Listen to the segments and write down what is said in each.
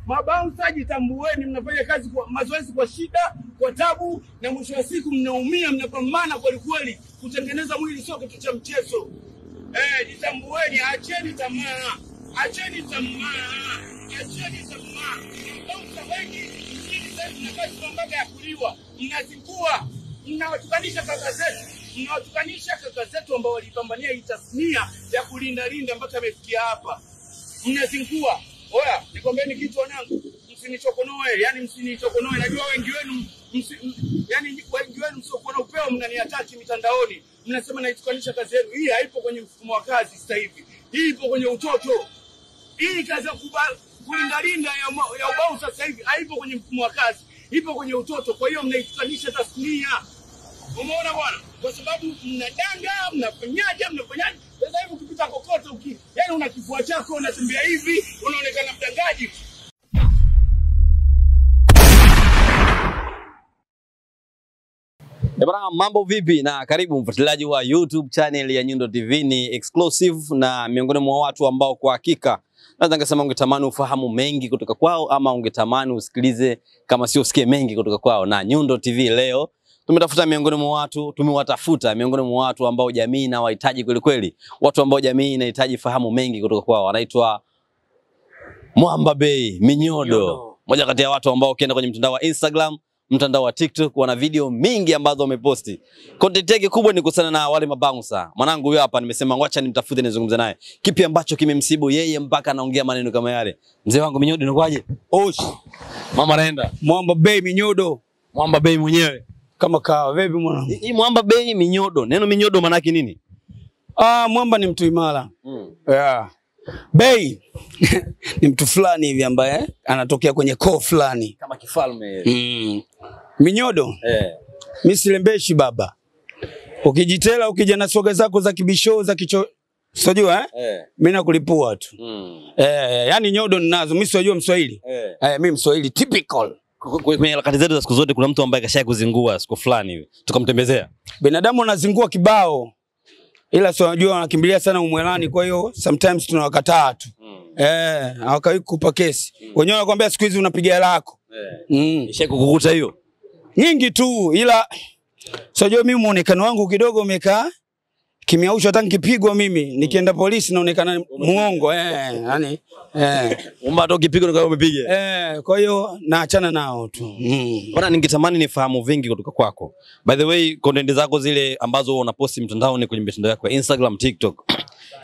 Mabouncer jitambueni, mnafanya kazi kwa mazoezi kwa shida, kwa tabu, na mwisho wa siku mnaumia, mnapambana kweli kweli kutengeneza mwili, sio kitu cha mchezo. Jitambueni, acheni tamaa. Acheni tamaa. Acheni tamaa. Mabouncer wengi mjini na kazi mambaga ya kuliwa, mnazikua, mnawatukanisha kaka zetu. Mnawatukanisha kaka zetu ambao walipambania hii tasnia ya kulinda mpaka amefikia hapa. Mnazingua. Oya, nikwambieni kitu wanangu, msinichokonoe, yani msinichokonoe. Najua wengi wenu msiokuwa na upeo mnaniataki mitandaoni. Mnasema naitukanisha kazi yenu. Hii haipo kwenye mfumo wa kazi sasa hivi. Hii ipo kwenye utoto. Hii kazi ya kulinda ya ubouncer sasa hivi haipo kwenye mfumo wa kazi. Ipo kwenye utoto. Kwa hiyo mnaitukanisha tasnia. Umeona bwana? Kwa sababu mnadanga, mnafanyaje? Sasa hivi ukipita kokote yani una kifua chako unatembea hivi, unaonekana mdangaji. Bwana, mambo vipi na karibu mfuatiliaji wa YouTube channel ya Nyundo TV. Ni exclusive na miongoni mwa watu ambao kwa hakika naweza ngasema ungetamani ufahamu mengi kutoka kwao, ama ungetamani usikilize kama sio usikie mengi kutoka kwao. Na Nyundo TV leo tumewatafuta miongoni mwa watu ambao jamii inawahitaji kweli kweli, watu ambao jamii inahitaji fahamu mengi kutoka kwao. Anaitwa Mwamba Bey Minyodo, moja kati ya watu ambao ukienda kwenye mtandao wa Instagram, mtandao wa TikTok, wana video mingi ambazo wameposti. Content yake kubwa ni kuhusiana na wale mabouncer. Mwanangu huyo hapa, nimesema ngoacha nimtafute nizungumze naye. Kipi ambacho kimemsibu yeye mpaka anaongea maneno kama yale? Mzee wangu Minyodo, inakuaje? Osh. Mama naenda. Mwamba Bey Minyodo. Mwamba Bey mwenyewe. Kama kawa, vipi mwanangu? Hii Mwamba Bey Minyodo. Neno Minyodo maana yake nini? Mwamba ni mtu imara. Yeah. Bey ni mtu fulani hivi ambaye anatokea kwenye koo fulani kama kifalme. Minyodo. Mimi silembeshi baba. Ukijitela ukija na soga zako za kibisho za kicho, sijua mimi nakulipua tu. Yani nyodo ninazo, mimi sijua Mswahili. Mimi Mswahili typical. Kwenye harakati zetu za siku zote kuna mtu ambaye kashaya kuzingua siku fulani hivi, tukamtembezea. Binadamu anazingua kibao, ila sio unajua wanakimbilia sana umwelani, kwa hiyo sometimes tunawakataa tu. Hawakawii kukupa kesi. Wenyewe wanakuambia siku hizi unapiga lako. Isha kukukuta hiyo nyingi tu, ila sio mimi muonekano wangu kidogo umekaa kimiausho, hata nikipigwa mimi nikienda polisi naonekana muongo. Yani umba ukipigwa ndio umepiga. Kwa hiyo naachana nao tu. Bwana, ningetamani nifahamu vingi kutoka kwako. By the way, content zako zile ambazo unaposti mtandaoni kwenye mitandao yako ya Instagram, TikTok,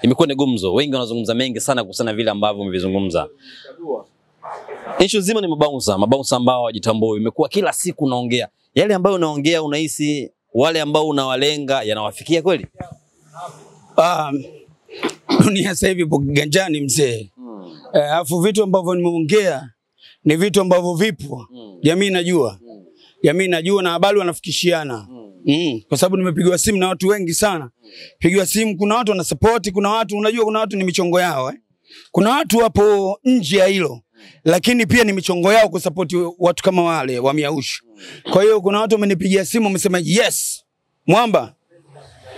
imekuwa ni gumzo. Wengi wanazungumza mengi sana kuhusiana vile ambavyo umevizungumza. Issue zima ni mabouncer ambao wajitambui. Imekuwa kila siku unaongea. Yale ambayo unaongea unahisi wale ambao unawalenga yanawafikia kweli? Dunia sasa hivi ipo kiganjani mzee. Alafu vitu ambavyo nimeongea ni vitu ambavyo vipo. Jamii inajua. Jamii inajua na habari wanafikishiana. Kwa sababu nimepigwa simu na watu wengi sana. Pigwa simu, kuna watu wana support, kuna watu unajua, kuna watu ni michongo yao. Kuna watu wapo nje ya hilo, lakini pia ni michongo yao kusupport watu kama wale wa miausho. Kwa hiyo kuna watu wamenipigia simu wamesema yes, Mwamba,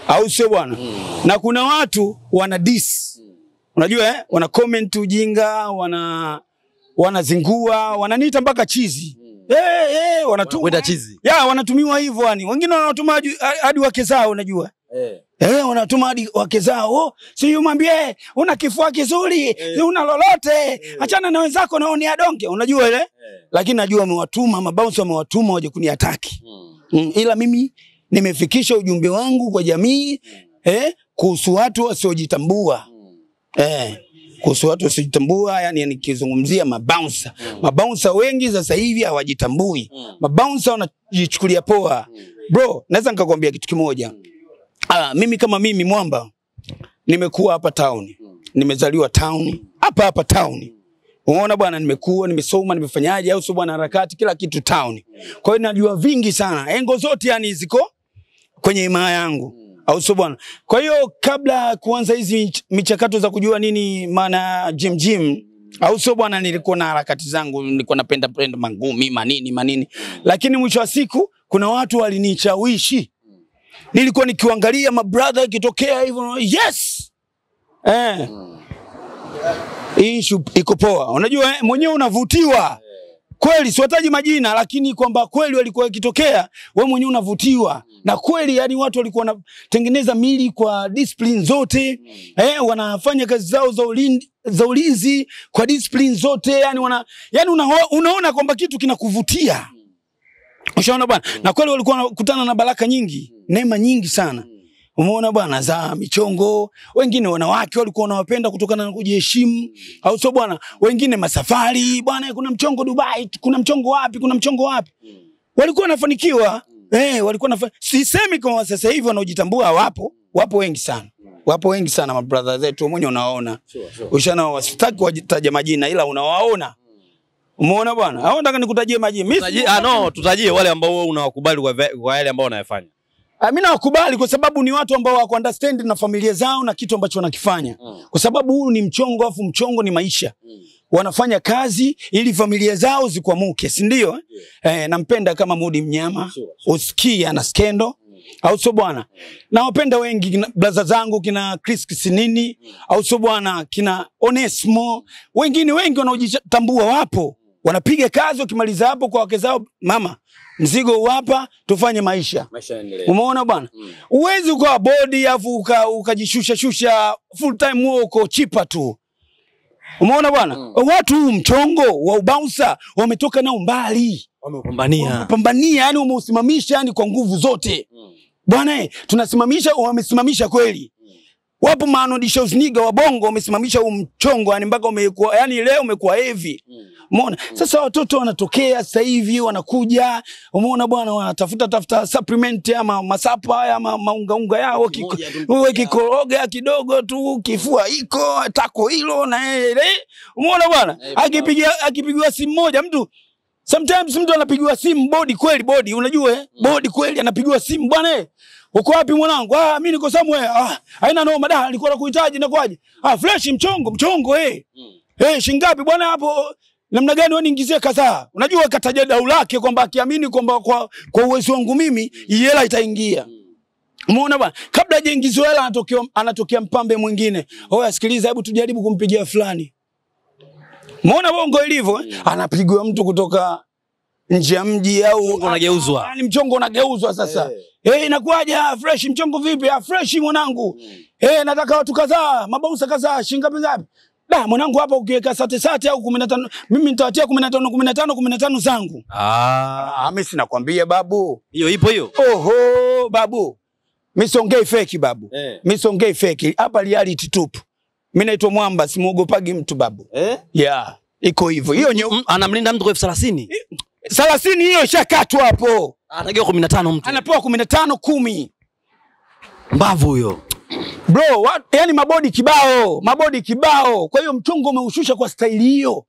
au sio bwana? Na kuna watu wana diss. Unajua wana comment ujinga, wanazingua, wananiita mpaka chizi. Wanatuma wenda chizi. Wanatumiwa hivyo yani. Wengine wanatuma hadi wake zao unajua. Wanatuma hadi wake zao. Si umwambie una kifua kizuri, una lolote, achana na wenzako naonea donge. Unajua ile? Lakini najua wamewatuma, mabouncer wamewatuma waje kuniataki. Ila mimi nimefikisha ujumbe wangu kwa jamii kuhusu watu wasiojitambua. Kuhusu watu wasiojitambua, yani nikizungumzia mabouncer. Mabouncer wengi sasa hivi hawajitambui. Mabouncer wanajichukulia poa. Bro, naweza nikakwambia kitu kimoja. Mimi kama mimi Mwamba nimekuwa hapa town. Nimezaliwa town. Hapa town. Unaona bwana, nimekuwa, nimesoma, nimefanyaje au sio bwana, harakati kila kitu town. Kwa hiyo najua vingi sana. Engo zote yani ziko kwenye imaa yangu. Au sio bwana. Kwa hiyo kabla kuanza hizi michakato za kujua nini maana gym, au sio bwana, nilikuwa na harakati zangu, nilikuwa napenda mangumi, manini. Lakini mwisho wa siku kuna watu walinichawishi. Nilikuwa nikiangalia mabrother kitokea hivyo, yes. Hii issue iko poa. Unajua mwenyewe unavutiwa. Kweli siwataji majina lakini kwamba kweli walikuwa kitokea wewe mwenyewe unavutiwa. Na kweli yani watu walikuwa wanatengeneza mili kwa discipline zote. Wanafanya kazi zao za ulinzi kwa discipline zote yani unaona kwamba kitu kinakuvutia. Ushaona bwana? Na kweli walikuwa wanakutana na baraka nyingi, neema nyingi sana. Umeona bwana za michongo, wengine wanawake walikuwa wanawapenda kutokana na kujiheshimu, au sio bwana? Wengine masafari, bwana kuna mchongo Dubai, kuna mchongo wapi, kuna mchongo wapi. Walikuwa wanafanikiwa. Walikuwa sisemi kama sasa hivi wanaojitambua wapo wengi sana. Wapo wengi sana my brother zetu mwenye unaona. Ushana wasitaki wajitaje majina ila unawaona. Umeona bwana? Hao nataka nikutajie majina. Tutajie wale ambao wewe unawakubali kwa yale ambao wanayofanya. Mimi nawakubali kwa sababu ni watu ambao wako understand na familia zao na kitu ambacho wanakifanya. Kwa sababu huu ni mchongo afu mchongo ni maisha. Wanafanya kazi ili familia zao zikwamuke, si ndio? Nampenda kama Mudi Mnyama, Usikia na Skendo, au sio bwana? Nawapenda wengi brother zangu kina Chris Kisinini, au sio bwana, kina Onesmo, wengine wengi wanaojitambua wapo. Wanapiga kazi wakimaliza hapo kwa wake zao, mama mzigo hapa tufanye maisha yaendelee. Umeona bwana? Uwezi kwa body afu ukajishusha full time uko chipa tu. Umeona bwana? Watu mchongo wa ubouncer wametoka na umbali. Wamepambania yani umeusimamisha yani kwa nguvu zote. Bwana tunasimamisha wamesimamisha kweli. Wapo Manodi Shows niga wa Bongo wamesimamisha mchongo yani mpaka umekuwa yani leo umekuwa heavy. Umeona? Sasa watoto wanatokea sasa hivi wanakuja, umeona bwana, wanatafuta supplement ama masapa haya maunga yao kikoroga kidogo tu, kifua iko tako hilo na umeona bwana, akipigwa simu moja mtu sometimes mtu anapigiwa simu body kweli unajua body kweli anapigiwa simu bwana uko wapi mwanangu? Mimi niko somewhere. Haina noma da, nilikuwa nakuhitaji na kwaje? Fresh mchongo shingapi bwana hapo? Namna gani wewe niingizie kadhaa? Unajua kataja dau lake kwamba akiamini kwamba kwa uwezo wangu mimi hela itaingia. Umeona bwana? Kabla hajaingizwa hela anatokea mpambe mwingine. Sikiliza hebu tujaribu kumpigia fulani. Umeona bongo ilivyo? Anapigwa mtu kutoka nje ya mji au unageuzwa. Yaani mchongo unageuzwa sasa. Inakuwaje? Fresh mchongo vipi? Fresh mwanangu. Nataka watu kadhaa, mabausa kadhaa, shingapi ngapi? Da mwanangu hapa ukiweka sate au 15 mimi nitawatia 15 zangu. Mimi sina kwambia babu. Hiyo ipo hiyo. Oho babu. Mimi siongei fake babu. Mimi siongei fake. Hapa reality tupu. Mimi naitwa Mwamba, simuogopagi mtu babu. Iko hivyo. Hiyo anamlinda mtu kwa 30. 30 hiyo ishakatwa hapo. Anatakiwa 15 mtu. Anapewa 15 10. Mbavu huyo. Bro, yani mabodi kibao. Kwa hiyo mchongo umeushusha kwa staili hiyo.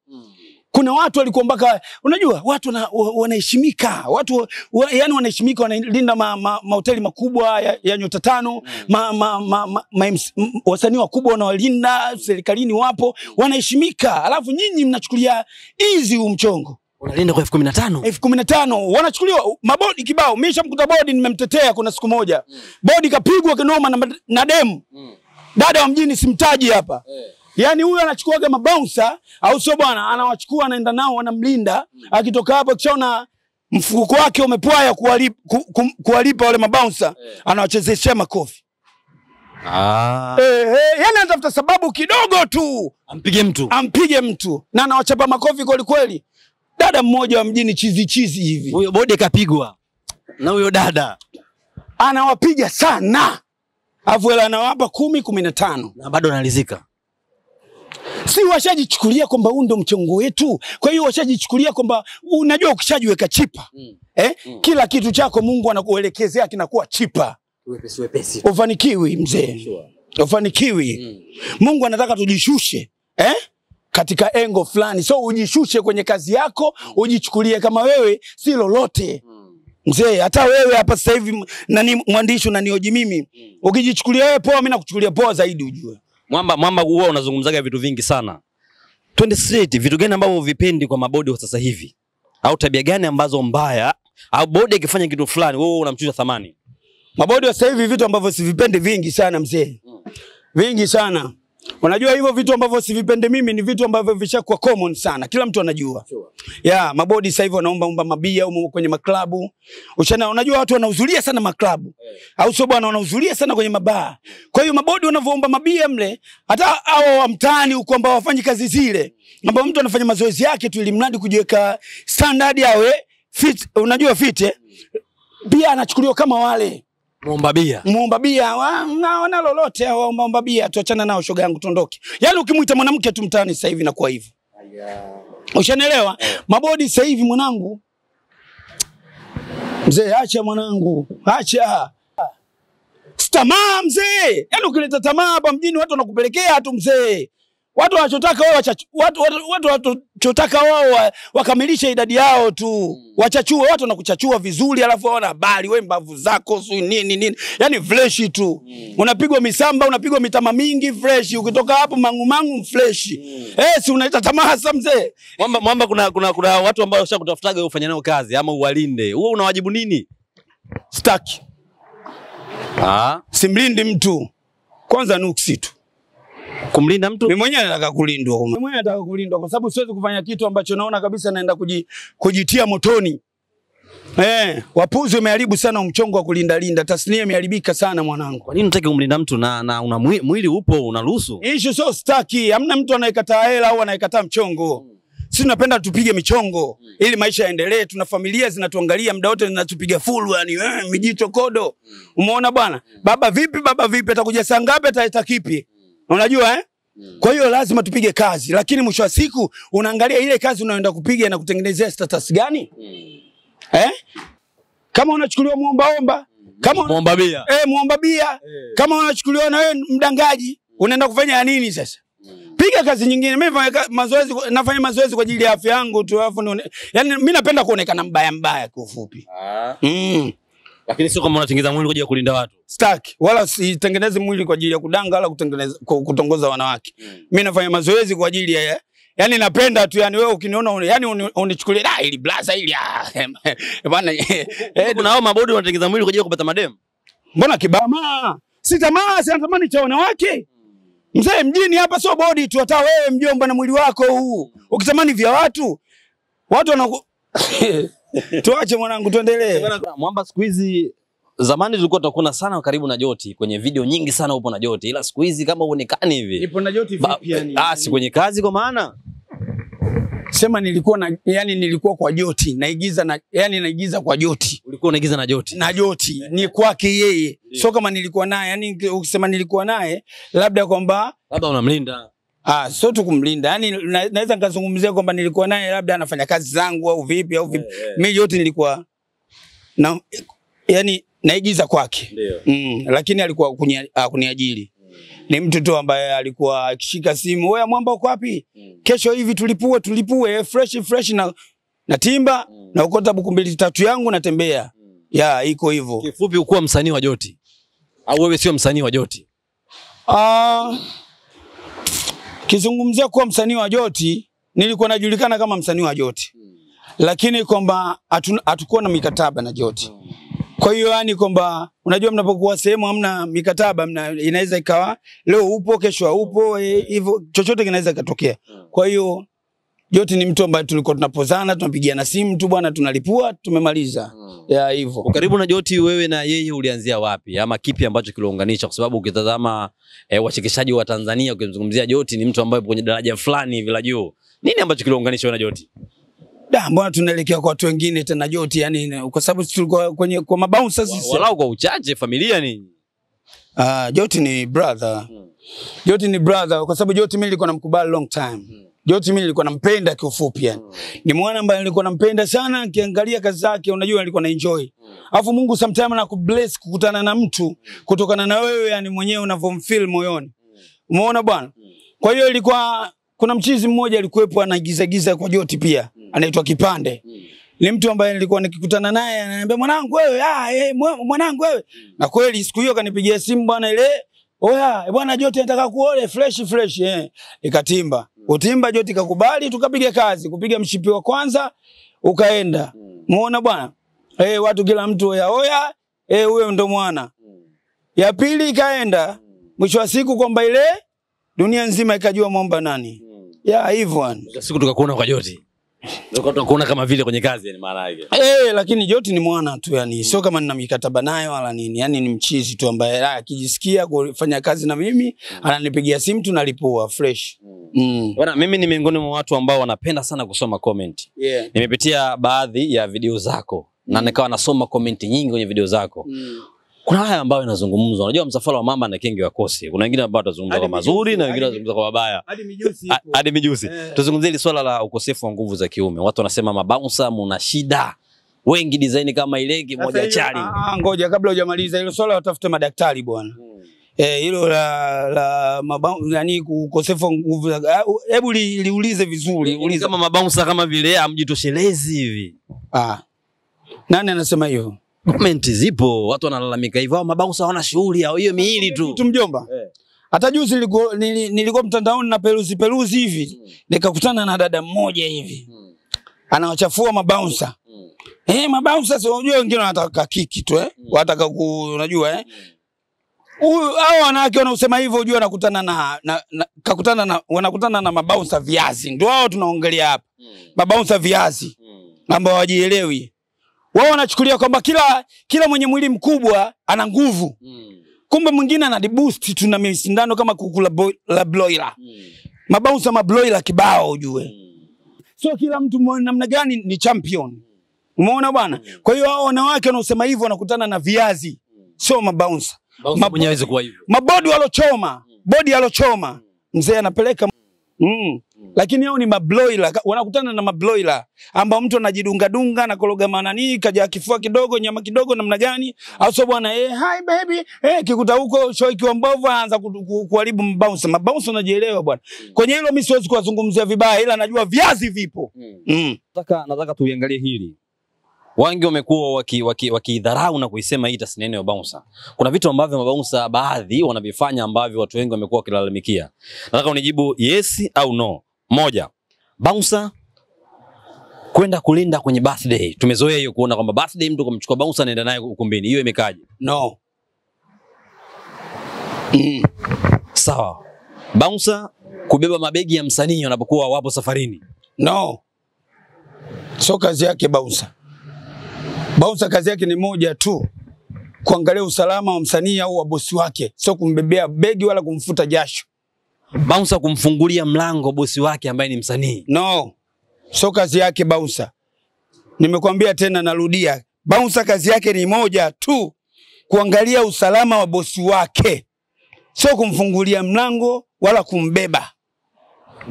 Kuna watu walikuwa mpaka unajua watu wanaheshimika. Watu yani wanaheshimika, wanalinda mahoteli makubwa ya nyota 5, wasanii wakubwa wanawalinda, serikalini wapo, wanaheshimika. Alafu nyinyi mnachukulia easy mchongo. Unalinda kwa 15,000. 15,000 wanachukuliwa mabodi kibao. Mimi nishamkuta bodi nimemtetea kuna siku moja. Bodi kapigwa kinoma na demu. Dada wa mjini simtaji hapa. Yani huyu anachukuaga mabouncer au sio bwana, anawachukua anaenda nao wanamlinda. Akitoka hapo kishaona mfuko wake umepwaya kuwalipa wale mabouncer, anawachezeshia makofi. Yani anatafuta sababu kidogo tu ampige mtu na anawachapa makofi kweli. Dada mmoja wa mjini chizi hivi. Huyo bodi kapigwa. Na huyo dada anawapiga sana. Avuela anawapa 10 15 na bado analizika. Si washajichukulia kwamba huu ndo mchongo wetu. Kwa hiyo washajichukulia kwamba unajua ukishajiweka chipa. Kila kitu chako Mungu anakuelekezea kinakuwa chipa. Wepesi. Ufanikiwi mzee. Ufanikiwi. Mungu anataka tujishushe. Katika engo fulani. So ujishushe kwenye kazi yako, ujichukulie kama wewe si lolote. Mzee, hata wewe hapa sasa hivi nani mwandishi unanioji mimi. Ukijichukulia wewe poa, mimi nakuchukulia poa zaidi ujue. Mwamba huwa unazungumzaga vitu vingi sana. Twende straight, vitu gani ambavyo vipendi kwa mabodi wa sasa hivi? Au tabia gani ambazo mbaya? Au bodi akifanya kitu fulani wewe unamshusha thamani? Mabodi wa sasa hivi vitu ambavyo sivipendi vingi sana mzee. Vingi sana. Unajua hivyo vitu ambavyo sivipende mimi ni vitu ambavyo vishakuwa common sana. Kila mtu anajua. Ya, mabodi sasa hivi wanaomba mabia au kwenye maklabu. Unajua watu wanahudhuria sana maklabu. Au sio bwana, wanahudhuria sana kwenye mabaa. Kwa hiyo mabodi wanavyoomba mabia mle, hata hao wa mtaani huko ambao wafanyi kazi zile, ambao mtu anafanya mazoezi yake tu ili mradi kujiweka standard yawe fit, unajua fit pia anachukuliwa kama wale muomba bia wana lolote hao muomba bia, tuachana nao shoga yangu tuondoke. Yaani ukimuita mwanamke tu mtaani sasa hivi inakuwa hivyo. Ushanielewa? Mabodi sasa hivi mwanangu. Mzee acha mwanangu, acha. Tamaa mzee. Yaani ukileta tamaa hapa mjini watu wanakupelekea tu mzee. Watu wanachotaka wao watu wanachotaka wao wakamilishe idadi yao tu. Wachachua watu wanakuchachua vizuri alafu wana habari wewe mbavu zako si nini. Yaani fresh tu. Unapigwa misamba, unapigwa mitama mingi fresh. Ukitoka hapo mangu fresh. Si unaita tamaa hasa mzee. Mwamba kuna watu ambao washakutafutaga wewe ufanye nao kazi ama uwalinde. Wewe unawajibu nini? Staki. Simlindi mtu. Kwanza nuksi tu. Kumlinda mtu? Mimi mwenyewe nataka kulindwa. Mimi mwenyewe nataka kulindwa kwa sababu siwezi kufanya kitu ambacho naona kabisa naenda kujitia motoni. Wapuzi wameharibu sana mchongo wa kulinda. Tasnia imeharibika sana mwanangu. Kwa nini unataka kumlinda mtu na una mwili upo unaruhusu? Issue so staki. Hamna mtu anayekataa hela au anayekataa mchongo. Sisi tunapenda tupige michongo ili maisha yaendelee. Tuna familia zinatuangalia muda wote zinatupiga full yani mijito kodo. Umeona bwana? Baba vipi atakuja saa ngapi ataleta kipi? Unajua Kwa hiyo lazima tupige kazi, lakini mwisho wa siku unaangalia ile kazi unayoenda kupiga na kutengenezea status gani? Kama unachukuliwa muomba, kama muomba bia. Muomba bia. Kama unachukuliwa na wewe mdangaji, unaenda kufanya nini sasa? Piga kazi nyingine. Mimi nafanya mazoezi kwa ajili ya afya yangu tu alafu yani mimi napenda kuonekana mbaya kwa ufupi. Lakini sio kama unatengeneza mwili kwa ajili ya kulinda watu. Staki. Wala sitengeneze mwili kwa ajili ya kudanga wala kutongoza wanawake. Mimi nafanya mazoezi kwa ajili ya yani napenda tu yani wewe ukiniona yani unichukulie ili blaza ili bwana kuna hao mabodi wanatengeneza mwili kwa ajili ya kupata madem. Mbona kibama? Si tamaa, si natamani cha wanawake. Mzee mjini hapa sio bodi tu, hata wewe mjomba na mwili wako huu. Ukitamani vya watu wanaku tuache mwanangu tuendelee. Mwamba siku hizi zamani tulikuwa tunakuona sana karibu na Joti, kwenye video nyingi sana upo na Joti, ila siku hizi kama uonekani hivi. Nipo na Joti vipi yani? Si kwenye kazi kwa maana. Sema nilikuwa kwa Joti, naigiza kwa Joti. Ulikuwa unaigiza na Joti? Na Joti ni kwake yeye. Sio kama nilikuwa naye, yani ukisema nilikuwa naye labda kwamba unamlinda. Sio tu kumlinda. Yani naweza nikazungumzia kwamba nilikuwa naye labda anafanya kazi zangu au vipi. Mimi Joti nilikuwa yani naigiza kwake. Lakini alikuwa kuniajiri. Ni mtu tu ambaye alikuwa akishika simu, "Wewe Mwamba uko wapi? Kesho hivi tulipue fresh na timba na ukota buku 2-3 yangu natembea." Iko hivyo. Kifupi ukuwa msanii wa Joti. Au wewe sio msanii wa Joti? Kizungumzia kuwa msanii wa Joti, nilikuwa najulikana kama msanii wa Joti. Lakini kwamba hatukuwa na mikataba na Joti. Kwa hiyo yani kwamba unajua mnapokuwa sehemu hamna mikataba, inaweza ikawa leo upo kesho upo hivyo chochote kinaweza katokea. Kwa hiyo Joti ni mtu ambaye tulikuwa tunapozana, tunapigiana simu tu bwana tunalipua, tumemaliza. Hivyo. Karibu na Joti wewe na yeye ulianzia wapi? Ama kipi ambacho kiliunganisha? Kwa sababu ukitazama wachekeshaji wa Tanzania ukimzungumzia Joti ni mtu ambaye kwenye daraja fulani hivi la juu. Nini ambacho kiliunganisha wewe na Joti? Mbona tunaelekea kwa watu wengine tena Joti yani kwa sababu tulikuwa kwa mabouncer sisi. Walau kwa uchache familia ni. Joti ni brother. Joti ni brother kwa sababu Joti mimi nilikuwa namkubali long time. Joti mimi nilikuwa nampenda kiufupi yani. Ni mwana ambaye nilikuwa nampenda sana, kiangalia kazi zake unajua nilikuwa na enjoy. Alafu Mungu sometimes anakubless kukutana na mtu kutokana na wewe yani mwenyewe unavomfeel moyoni. Umeona bwana? Kwa hiyo ilikuwa kuna mchizi mmoja alikuwepo anaigiza kwa Joti pia. Anaitwa Kipande. Ni mtu ambaye nilikuwa nikikutana naye ananiambia mwanangu wewe, mwanangu wewe. Na kweli siku hiyo kanipigia simu bwana ile, "Oya, bwana Joti anataka kuole fresh." Ikatimba. Utimba Joti kakubali tukapiga kazi, kupiga mshipi wa kwanza ukaenda. Muona bwana? Watu kila mtu oya, huyo ndo mwana. Ya pili ikaenda. Mwisho wa siku kwamba ile dunia nzima ikajua Mwamba nani. Ya hivyo siku tukakuona kwa Joti. Tukakuona kama vile kwenye kazi yani maana yake. Lakini Joti ni mwana tu yani, sio kama nina mikataba naye wala nini. Yani ni mchizi tu ambaye akijisikia kufanya kazi na mimi, ananipigia simu tunalipua fresh. Bwana, mimi ni miongoni mwa watu ambao wanapenda sana kusoma comment. Nimepitia baadhi ya video zako na nikawa nasoma comment nyingi kwenye video zako. Kuna haya ambayo yanazungumzwa. Unajua msafara wa mamba na kenge wa kosi. Kuna wengine ambao watazungumza kwa mazuri na wengine watazungumza kwa mabaya. Hadi mijusi. Tuzungumzie ile swala la ukosefu wa nguvu za kiume. Watu wanasema mabouncer mna shida. Wengi design kama ileki moja chali. Ngoja kabla hujamaliza hilo swala watafute madaktari bwana. Hilo la mabouncer yani ukosefu wa nguvu za hebu liulize vizuri. Uliza kama mabouncer kama vile amjitoshelezi hivi. Nani anasema hiyo? Comment zipo, watu wanalalamika hivyo, hao mabouncer hawana shughuli au hiyo miili tu. Mjomba. Hata juzi nilikuwa mtandaoni na peruzi hivi, nikakutana na dada mmoja hivi. Anawachafua mabouncer. Mabouncer sio unajua wengine wanataka kiki tu wanataka unajua hao wanawake wanaosema hivyo unajua wanakutana na mabouncer viazi. Ndio hao tunaongelea hapa. Mabouncer viazi ambao hawajielewi. Wao wanachukulia kwamba kila mwenye mwili mkubwa ana nguvu. Kumbe mwingine ana boost tu na mishindano kama kuku la broiler. Mabouncer mabroiler kibao ujue. Sio kila mtu namna gani ni champion. Umeona bwana? Kwa hiyo hao wanawake wanaosema hivyo wanakutana na viazi. Sio mabouncer. Mwenye hawezi kuwa hivyo. Mabodi walochoma, bodi alochoma. Mzee anapeleka lakini hao ni mabroiler, wanakutana na mabroiler ambao mtu anajidunga na kologa manani kaja kifua kidogo nyama kidogo namna gani au sio bwana hi baby kikuta huko show ikiwa mbovu anaanza kuharibu mabouncer. Mabouncer unajielewa bwana. Kwenye hilo mimi siwezi kuwazungumzia vibaya ila najua viazi vipo. Nataka tuiangalie hili. Wengi wamekuwa wakidharau na kuisema hii tasnini ya bouncer. Kuna vitu ambavyo mabouncer baadhi wanavifanya ambavyo watu wengi wamekuwa wakilalamika. Nataka unijibu yes au no. Moja, bouncer kwenda kulinda kwenye birthday. Tumezoea hiyo kuona kwamba birthday mtu kumchukua bouncer anaenda naye ukumbini. Hiyo imekaje? No. Sawa. Bouncer kubeba mabegi ya msanii wanapokuwa wapo safarini. No. Sio kazi yake bouncer. Bouncer kazi yake ni moja tu. Kuangalia usalama wa msanii au wa bosi wake. Sio kumbebea begi wala kumfuta jasho. Bouncer kumfungulia mlango bosi wake ambaye ni msanii. No. Sio kazi yake bouncer. Nimekwambia tena narudia. Bouncer kazi yake ni moja tu. Kuangalia usalama wa bosi wake. Sio kumfungulia mlango wala kumbeba.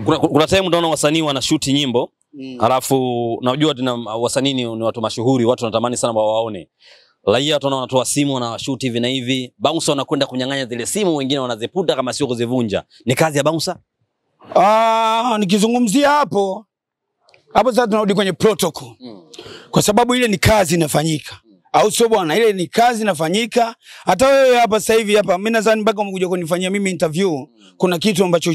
Kuna time unaona wasanii wanashoot nyimbo. Alafu najua tena wasanii ni watu mashuhuri, watu wanatamani sana wawaone. Raia watu wanatoa simu na washoot hivi na hivi. Bouncer wanakwenda kunyang'anya zile simu, wengine wanaziputa kama sio kuzivunja. Ni kazi ya bouncer? Nikizungumzia hapo sasa tunarudi kwenye protocol. Kwa sababu ile ni kazi inafanyika. Au sio bwana, ile ni kazi inafanyika. Hata wewe hapa sasa hivi hapa mimi nadhani mpaka umekuja kunifanyia mimi interview, kuna kitu ambacho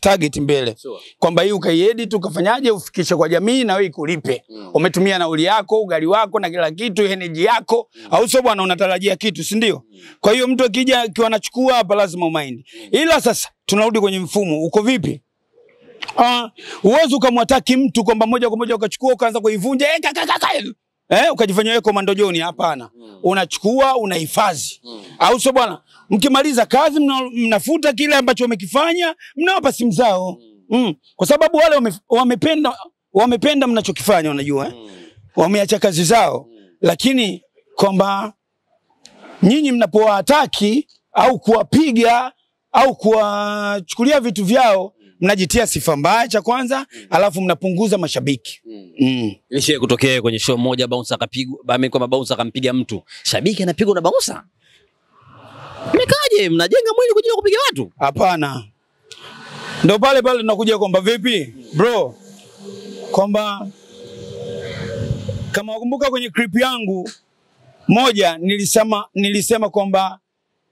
target mbele. Kwamba hii ukaiedit ukafanyaje ufikishe kwa jamii na wewe ikulipe. Umetumia nauli yako, ugali wako na kila kitu, energy yako. Au sio bwana, unatarajia kitu, si ndio? Kwa hiyo mtu akija akiwa anachukua hapa lazima umind. Ila sasa tunarudi kwenye mfumo. Uko vipi? Uwezo ukamwataki mtu kwamba moja kwa moja ukachukua ukaanza kuivunja ukajifanya wewe komando John, hapana. Unachukua unahifadhi. Au sio bwana? Mkimaliza kazi mnafuta kile ambacho wamekifanya, mnawapa simu zao. Kwa sababu wale wamependa mnachokifanya unajua wameacha kazi zao. Lakini kwamba nyinyi mnapowaataki au kuwapiga au kuwachukulia vitu vyao, mnajitia sifa mbaya cha kwanza, alafu mnapunguza mashabiki. Ilishe kutokea kwenye show moja bouncer akapigwa, amekuwa bouncer akampiga mtu. Shabiki anapigwa na bouncer. Mmekaje? Mnajenga mwili kuja kupiga watu? Hapana. Ndio pale tunakuja kwamba vipi? Bro. Kwamba kama wakumbuka kwenye clip yangu moja nilisema kwamba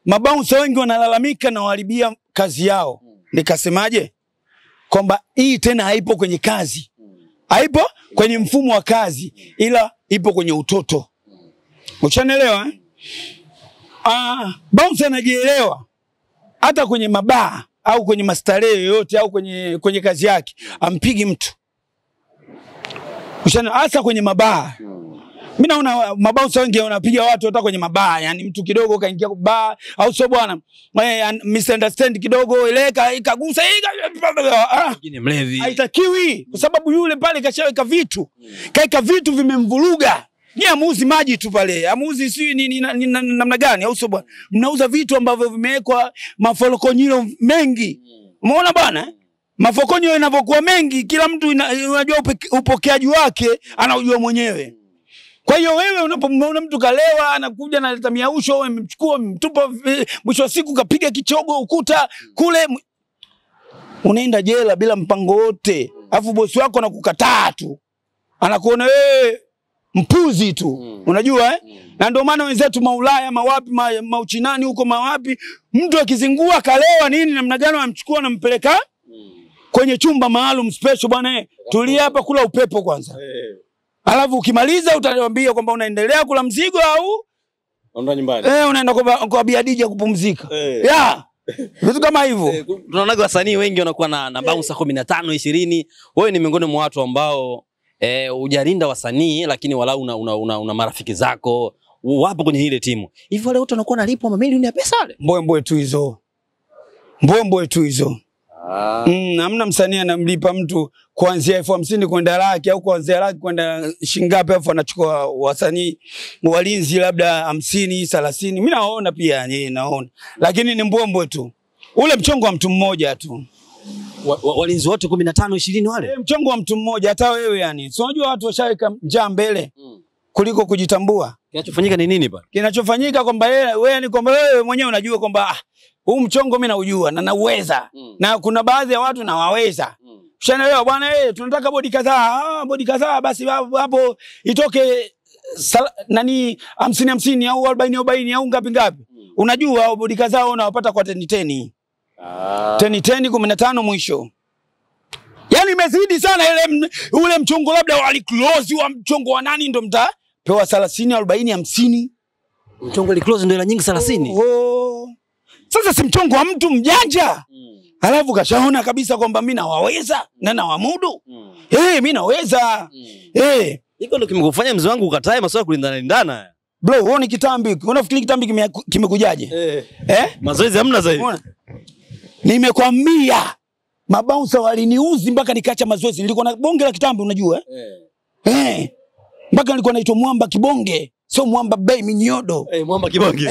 mabouncer wengi wanalalamika na waharibia kazi yao. Nikasemaje? Kwamba hii tena haipo kwenye kazi. Haipo kwenye mfumo wa kazi, ila ipo kwenye utoto. Ushanielewa? Bouncer anajielewa. Hata kwenye mabaa au kwenye mastarehe yote au kwenye kazi yake, ampigi mtu. Ushana hasa kwenye mabaa. Mimi naona mabausa wengi wanapiga watu hata kwenye mabaa, yani mtu kidogo kaingia baa au sio bwana, misunderstand kidogo ileka ikagusa Mwingine mlevi. Haitakiwi kwa sababu yule pale kashaweka vitu. Kaika vitu vimemvuruga. Ni amuzi maji tu pale. Amuzi si ni namna gani au sio bwana? Mnauza vitu ambavyo vimewekwa mafolokonyilo mengi. Umeona bwana? Mafolokonyilo yanavyokuwa mengi, kila mtu unajua upokeaji wake anaujua mwenyewe. Kwa hiyo wewe unapomwona mtu kalewa anakuja na leta miausho, umemchukua mtupa, mwisho wa siku kapiga kichogo ukuta kule, unaenda jela bila mpango wote. Alafu bosi wako anakukataa tu. Anakuona wewe mpuzi tu. Unajua Na ndio maana wenzetu Maulaya mawapi mauchinani huko mawapi, mtu akizingua kalewa nini namna gani amchukua na mpeleka kwenye chumba maalum special bwana, tulia hapa kula upepo kwanza. Alafu ukimaliza utaniambia kwamba unaendelea kula mzigo au unaenda nyumbani. Unaenda kwa biadija kupumzika. Vitu kama hivyo. Tunaonaga wasanii wengi wanakuwa na bouncer 15 20. Wewe ni miongoni mwa watu ambao hujalinda wasanii lakini walau una marafiki zako wapo kwenye ile timu. Hivi wale wote wanakuwa nalipwa mamilioni ya pesa wale? Mbwe tu hizo. Mbwe tu hizo. Hamna msanii anamlipa mtu kuanzia 50,000 kwenda laki au kuanzia laki kwenda shingapi, afu anachukua wasanii walinzi labda 50 30. Mimi naona pia naona. Lakini ni mbwe tu. Ule mchongo wa mtu mmoja tu. Walinzi wote 15 20 wale? Mchongo wa mtu mmoja, hata wewe yani. Si unajua watu washaweka njaa mbele kuliko kujitambua. Kinachofanyika ni nini bwana? Kinachofanyika kwamba wewe ni kwamba wewe mwenyewe unajua kwamba huu mchongo mimi naujua na nauweza. Na kuna baadhi ya watu nawaweza. Ushanaelewa bwana, tunataka bodi kadhaa. Bodi kadhaa basi hapo itoke nani 50 au 40 au ngapi. Unajua bodi kadhaa unawapata kwa 10 10 15 mwisho. Yani imezidi sana ule mchongo labda wali close wa mchongo wa nani ndo mtapewa 30 40 50. Mchongo li close ndo ila nyingi 30. Sasa si mchongo wa mtu mjanja. Alafu kashaona kabisa kwamba mimi nawaweza na nawamudu. Mimi naweza. Iko ndo kimekufanya mzee wangu ukatae masuala kulindana. Bro, wewe ni kitambi. Unafikiri kitambi kimekujaje? Mazoezi hamna zaidi. Nimekwambia mabouncer waliniuzi mpaka nikaacha mazoezi. Nilikuwa na bonge la kitambi unajua? Mpaka nilikuwa naitwa Mwamba Kibonge. Sio Mwamba Bay Minyodo. Mwamba Kibonge.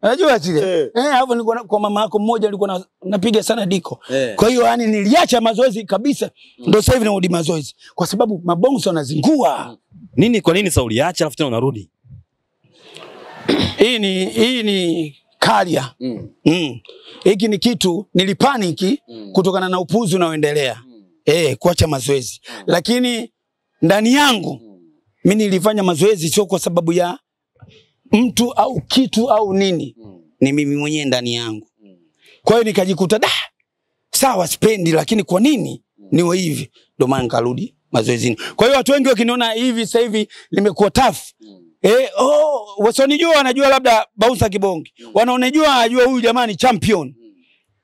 Unajua zile? Hapo nilikuwa kwa mama yako mmoja nilikuwa napiga sana diko. Kwa hiyo yani niliacha mazoezi kabisa. Ndio sasa hivi narudi mazoezi. Kwa sababu mabouncer wanazingua. Kwa nini sasa uliacha alafu tena unarudi? Hii ni kalia. Hiki ni kitu nilipaniki kutokana na upuzi unaoendelea. Kuacha mazoezi. Lakini ndani yangu mimi nilifanya mazoezi sio kwa sababu ya mtu au kitu au nini. Ni mimi mwenyewe ndani yangu. Kwa hiyo nikajikuta sawa spendi lakini kwa nini niwe hivi? Ndio maana nikarudi mazoezini. Kwa hiyo watu wengi wakiniona hivi sasa hivi nimekuwa tough. Wasionijua wanajua labda bouncer Kibonge. Wanaonijua ajua huyu jamani champion.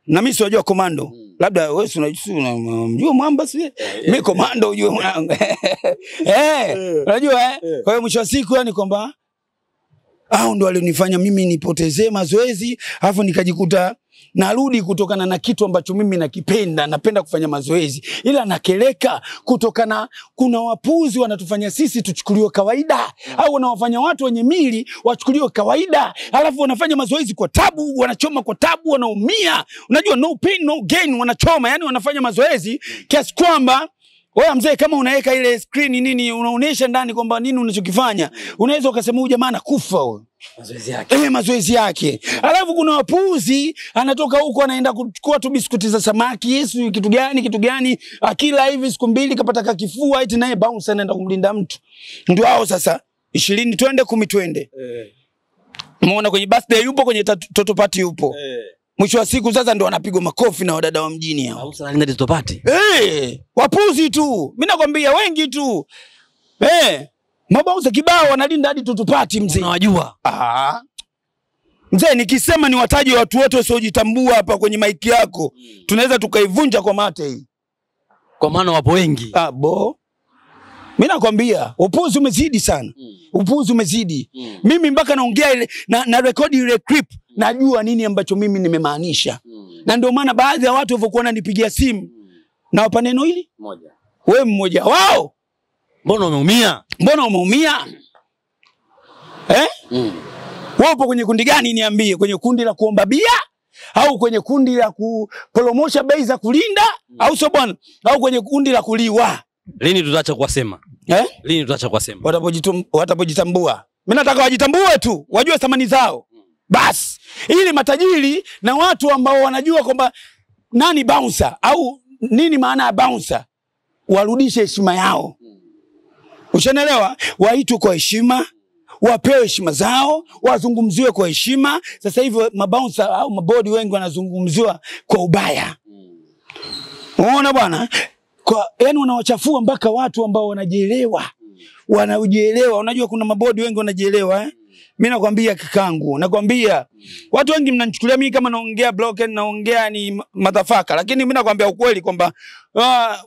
Na mimi siwajua komando. Labda wewe unajua Mwamba si? Mimi komando ujue mwanangu. Unajua Kwa hiyo mwisho wa siku yani kwamba ndo walionifanya mimi nipotezee mazoezi, alafu nikajikuta narudi kutokana na kitu ambacho mimi nakipenda, napenda kufanya mazoezi. Ila nakeleka kutokana kuna wapuzi wanatufanya sisi tuchukuliwe kawaida, au wanawafanya watu wenye mili wachukuliwe kawaida, alafu wanafanya mazoezi kwa tabu, wanachoma kwa tabu, wanaumia. Unajua no pain no gain, wanachoma, yani wanafanya mazoezi kiasi kwamba wewe mzee kama unaweka ile screen nini unaonesha ndani kwamba nini unachokifanya, unaweza ukasema huyu jamaa anakufa wewe. Mazoezi yake. Mazoezi yake. Alafu kuna wapuzi anatoka huko anaenda kuchukua tu biskuti za samaki, Yesu kitu gani, akila hivi siku 2 kapata kifua eti naye bounce anaenda kumlinda mtu. Ndio hao sasa 20 twende 10 twende. Umeona kwenye birthday yupo, kwenye toto party yupo. Mwisho wa siku sasa ndo wanapigwa makofi na wadada wa mjini hao. Bouncer analinda toto party. Wapuzi tu. Mimi nakwambia wengi tu. Mabouncer kibao wanalinda hadi toto party mzee. Unawajua? Mzee, nikisema ni wataji watu wote wasiojitambua hapa kwenye maiki yako, tunaweza tukaivunja kwa mate hii. Kwa maana wapo wengi. Mimi nakwambia, upuzi umezidi sana. Upuzi umezidi. Mimi mpaka naongea ile na record ile clip, najua nini ambacho mimi nimemaanisha. Na ndio maana baadhi ya watu walivyokuwa wananipigia simu na wapa neno hili moja. Wewe mmoja wao. Mbona umeumia? Mbona umeumia? Wewe upo kwenye kundi gani niambie? Kwenye kundi la kuomba bia au kwenye kundi la kupromosha bei za kulinda au sio bwana? Au kwenye kundi la kuliwa? Lini tutaacha kuwasema? Lini tutaacha kuwasema? Watapojitambua. Mimi nataka wajitambue tu, wajue thamani zao. Bas, ili matajiri na watu ambao wanajua kwamba nani bouncer au nini maana ya bouncer, warudishe heshima yao. Ushanelewa? Waitwe kwa heshima, wapewe heshima zao, wazungumziwe kwa heshima. Sasa hivi mabouncer au mabodi wengi wanazungumziwa kwa ubaya. Unaona bwana? Yani wanawachafua mpaka watu ambao wanajielewa. Wanajielewa. Unajua kuna mabodi wengi wanajielewa Mimi nakwambia kikangu, nakwambia watu wengi mnanichukulia mimi kama naongea broken, naongea ni madhafaka, lakini mimi nakwambia ukweli kwamba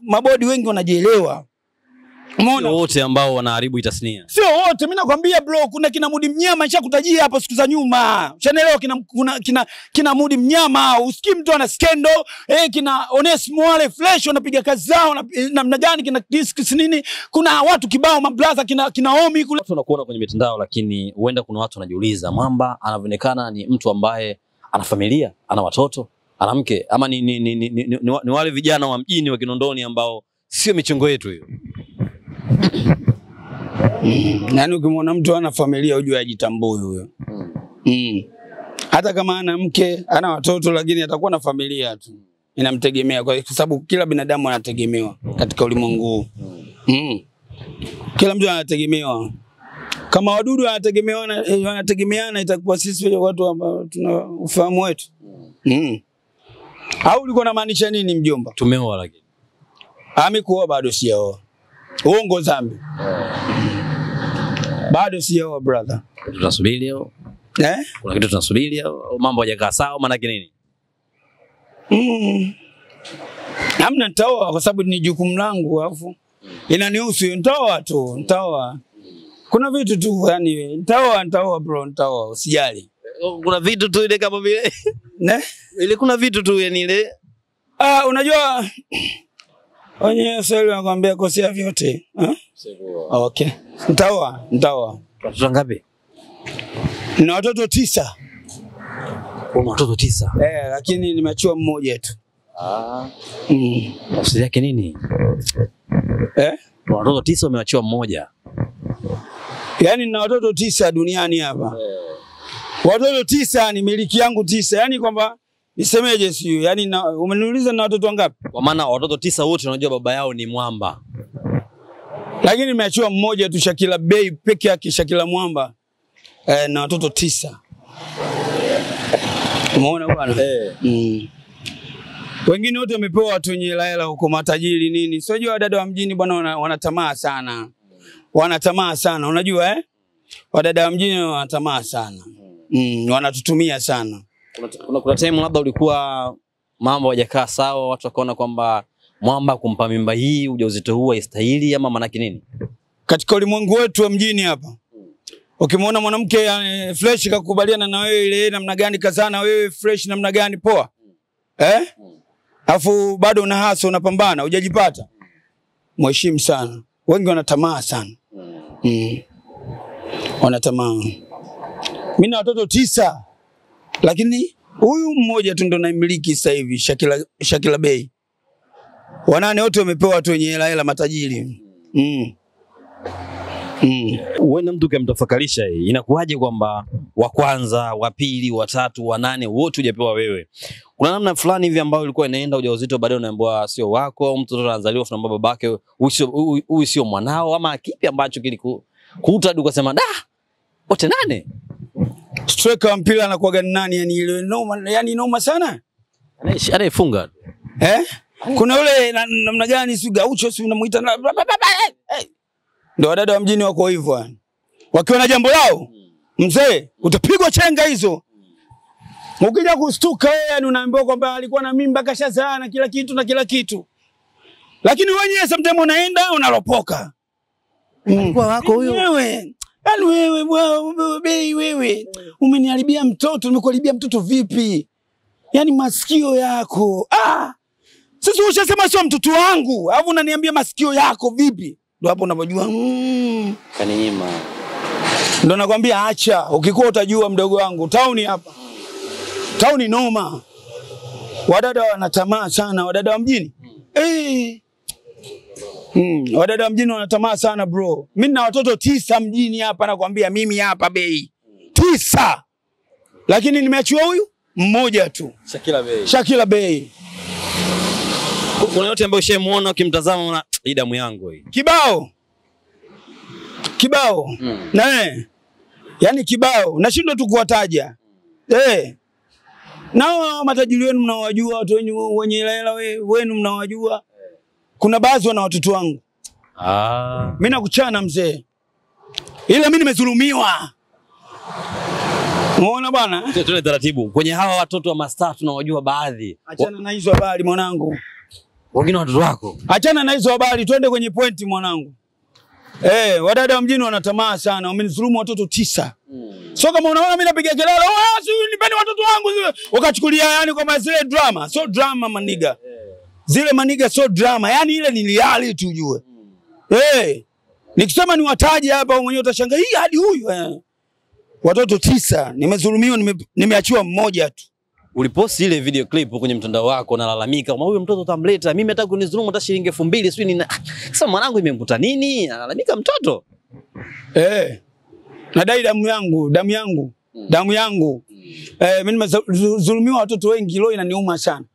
mabodi wengi wanajielewa. Umeona? Sio wote ambao wanaharibu tasnia. Sio wote, mimi nakwambia bro, kuna kina Mudi Mnyama nishakutajia hapo siku za nyuma. Ushaelewa? Kina Mudi Mnyama, usikii mtu ana scandal, kina Onesmo wale fresh wanapiga kazi zao namna gani, kina discs nini, kuna watu kibao mabrother kina Omi kule. Watu wanakuona kwenye mitandao, lakini huenda kuna watu wanajiuliza Mwamba anavyoonekana ni mtu ambaye ana familia, ana watoto, ana mke, ama ni wale vijana wa mjini wa Kinondoni ambao sio michongo yetu hiyo. Nani ukimwona mtu ana familia ujue ajitambue huyo. Hata kama ana mke, ana watoto, lakini atakuwa na familia tu. Inamtegemea kwa sababu kila binadamu anategemewa katika ulimwengu huu. Kila mtu anategemewa. Kama wadudu wanategemeana, itakuwa sisi watu ambao tuna ufahamu wetu. Au ulikuwa unamaanisha nini mjomba? Tumeoa lakini. Amekuoa bado sijaoa. Uongo zambi. Bado sijaoa brother. Tunasubiri leo. Kuna kitu tunasubiri au mambo hayajakaa sawa maana yake nini? Hamna, nitaoa kwa sababu ni jukumu langu, alafu inanihusu, nitaoa tu, nitaoa. Kuna vitu tu yani nitaoa bro, nitaoa, usijali. Kuna vitu tu ile kama vile ile kuna vitu tu yani ile unajua wenye swali wanakuambia kosea vyote. Okay. Nitaoa. Watoto ngapi? Na watoto 9. Una watoto 9? Lakini nimeachia mmoja tu. Tafsiri yake nini? Watoto 9 umeachiwa mmoja. Yaani na watoto 9 duniani hapa. Watoto 9 ni miliki yangu 9. Yaani kwamba nisemeje sio? Yaani umeniuliza na watoto wangapi? Kwa maana watoto 9 wote unajua baba yao ni Mwamba. Lakini nimeachiwa mmoja tu, Shakila Bey peke yake, Shakila Mwamba. Na watoto 9. Umeona bwana? Wengine wote wamepewa watu wenye hela huko, matajiri nini. Sio jua dada wa mjini bwana wanatamaa sana. Wanatamaa sana, unajua Wadada wa mjini wanatamaa sana. Wanatutumia sana. Kuna time labda ulikuwa mambo hayajakaa sawa, watu wakaona kwamba Mwamba kumpa mimba hii, ujauzito huu haistahili, ama maana yake nini? Katika ulimwengu wetu wa mjini hapa, ukimwona mwanamke fresh kakubaliana na wewe ile namna gani, kazaa na wewe fresh namna gani, poa. Afu bado una hasa, unapambana, hujajipata, mheshimu sana. Wengi wanatamaa sana. Wanatamaa. Mimi na watoto 9. Lakini huyu mmoja tu ndo naimiliki sasa hivi, Shakila Bey. Wanane wote wamepewa watu wenye hela matajiri. Wewe mtu ukimtafakarisha hii, inakuaje kwamba wa kwanza, wa pili, wa tatu, wa 8 wote hujapewa wewe? Kuna namna fulani hivi ambayo ilikuwa inaenda ujauzito baadaye unaambiwa sio wako, au mtoto anazaliwa na babake huyu sio mwanao, ama kipi ambacho kilikukuta hadi ukasema wote 8? Striker wa mpira anakuwa nani yani ile noma, yani noma sana. Anayefunga. Kuna yule namna gani si Gaucho si unamuita ndio wadada wa mjini wako hivyo. Wakiwa na jambo lao, mzee, utapigwa chenga hizo. Ukija kustuka wewe yani unaambiwa kwamba alikuwa na mimba kashazaa na kila kitu na kila kitu. Lakini wewe sometimes unaenda unalopoka. Alikuwa wako huyo. Wewe. Yaani wewe umeniharibia mtoto, nimekuharibia mtoto vipi? Yaani masikio yako. Sasa ushasema sio mtoto wangu, alafu unaniambia masikio yako vipi? Ndio hapo unapojua kaninyima. Ndio nakwambia acha, ukikuwa utajua mdogo wangu. Tauni hapa. Tauni noma. Wadada wanatamaa sana, wadada wa mjini. Wadada wa mjini wanatamaa sana bro. Mimi nina watoto 9 mjini hapa nakwambia mimi hapa bei. 9. Lakini nimeachua huyu mmoja tu. Shakila Bey. Kuna yote ambayo ushemuona ukimtazama una hii damu yangu hii. Kibao. Yaani kibao. Nashindwa tu kuwataja. Nao matajiri wenu mnawajua, watu wenye hela wenu mnawajua. Kuna baadhi wana watoto wangu. Mimi nakuchana mzee. Ila mimi nimezulumiwa. Umeona bwana? Tuende taratibu. Kwenye hawa watoto wa mastaa tunawajua baadhi. Achana na hizo habari mwanangu. Wengine watoto wako. Achana na hizo habari, twende kwenye pointi mwanangu. Wadada wa mjini wanatamaa sana, wamenizulumu watoto 9. So kama unaona mimi napiga kelele, nipeni watoto wangu, ukachukulia yani kwamba zile drama, so drama maniga. Zile maniga so drama, yani ile ni reality ujue. Nikisema niwataje hapa mwenyewe utashangaa hii hadi huyu. Watoto 9, nimezulumiwa, nimeachiwa mmoja tu. Uliposti ile video clip kwenye mtandao wako nalalamika kama huyo mtoto utamleta, mimi nataka kunizulumu hata shilingi 2000 sio nini. Sasa mwanangu imemkuta nini? Analalamika mtoto. Nadai damu yangu. Mimi nimezulumiwa watoto wengi, leo inaniuma sana.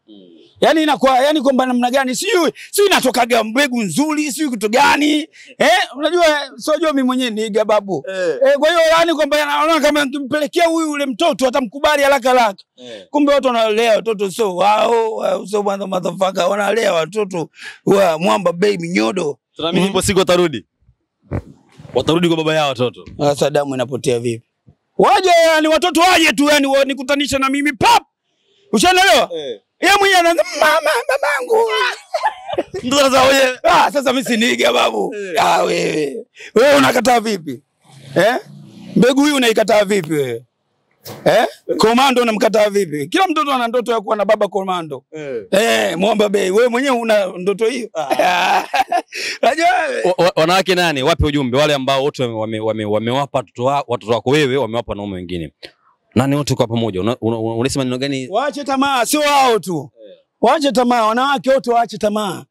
Yaani inakuwa yani kwamba namna gani sijui inatokaga mbegu nzuri sijui kitu gani unajua sio mimi mwenyewe niiga babu kwa hiyo yani kwamba anaona kama nikimpelekea huyu ule mtoto atamkubali haraka kumbe watu wanalea watoto sio wao sio bwana motherfucker wanalea watoto wa mwamba baby nyodo. Tunaamini ipo siku watarudi kwa baba yao watoto. Sasa damu inapotea vipi? Waje yani watoto waje tu yani nikutanisha na mimi pap. Ushaelewa? Yeye mwenyewe anaanza mamangu. Ndio sasa wewe. Sasa mimi siniga babu. Wewe unakataa vipi? Mbegu hii unaikataa vipi wewe? Komando unamkataa vipi? Kila mtoto ana ndoto ya kuwa na baba komando. Mwamba Bey, wewe mwenyewe una ndoto hiyo? Unajua wanawake nani? Wape ujumbe wale ambao wote wamewapa watoto wako wewe, wamewapa na wengine. Nani wote kwa pamoja? Unasema neno gani? Waache tamaa, sio wao tu. Waache tamaa, wanawake wote waache tamaa.